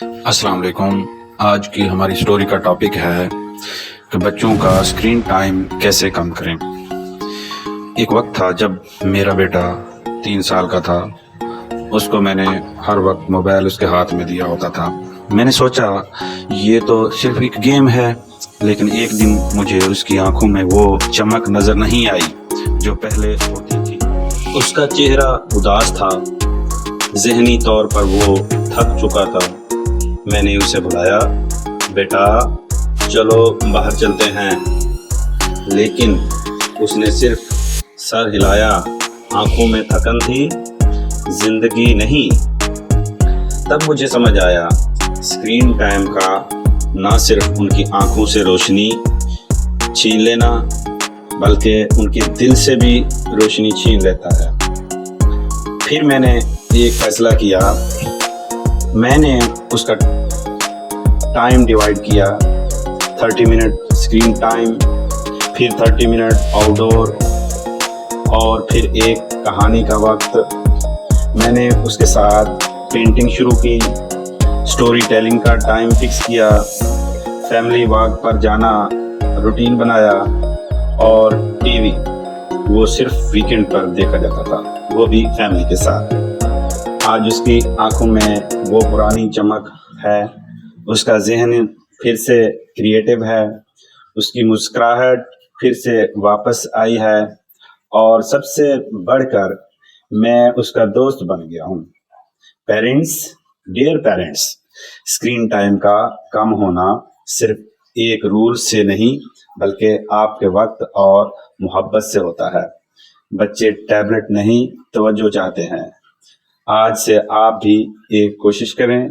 السلام علیکم. آج کی ہماری سٹوری کا ٹاپک ہے کہ بچوں کا اسکرین ٹائم کیسے کم کریں. ایک وقت تھا جب میرا بیٹا 3 سال کا تھا. اس کو میں نے ہر وقت موبائل اس کے ہاتھ میں دیا ہوتا تھا. میں نے سوچا یہ تو صرف ایک گیم ہے، لیکن ایک دن مجھے اس کی آنکھوں میں وہ چمک نظر نہیں آئی جو پہلے ہوتی تھی. اس کا چہرہ اداس تھا، ذہنی طور پر وہ تھک چکا تھا. میں نے اسے بلایا، بیٹا چلو باہر چلتے ہیں، لیکن اس نے صرف سر ہلایا. آنکھوں میں تھکن تھی، زندگی نہیں. تب مجھے سمجھ آیا اسکرین ٹائم کا نہ صرف ان کی آنکھوں سے روشنی چھین لینا بلکہ ان کے دل سے بھی روشنی چھین لیتا ہے. پھر میں نے ایک فیصلہ کیا. میں نے اس کا ٹائم ڈیوائیڈ کیا، 30 منٹ اسکرین ٹائم، پھر 30 منٹ آؤٹ ڈور، اور پھر ایک کہانی کا وقت. میں نے اس کے ساتھ پینٹنگ شروع کی، سٹوری ٹیلنگ کا ٹائم فکس کیا، فیملی واک پر جانا روٹین بنایا، اور ٹی وی وہ صرف ویکینڈ پر دیکھا جاتا تھا، وہ بھی فیملی کے ساتھ. آج اس کی آنکھوں میں وہ پرانی چمک ہے، اس کا ذہن پھر سے کریٹیو ہے، اس کی مسکراہٹ پھر سے واپس آئی ہے، اور سب سے بڑھ کر میں اس کا دوست بن گیا ہوں. Parents, dear parents, screen time کا کم ہونا صرف ایک رول سے نہیں بلکہ آپ کے وقت اور محبت سے ہوتا ہے. بچے ٹیبلٹ نہیں، توجہ چاہتے ہیں. آج سے آپ بھی ایک کوشش کریں،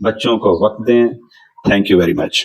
بچوں کو وقت دیں. Thank you very much.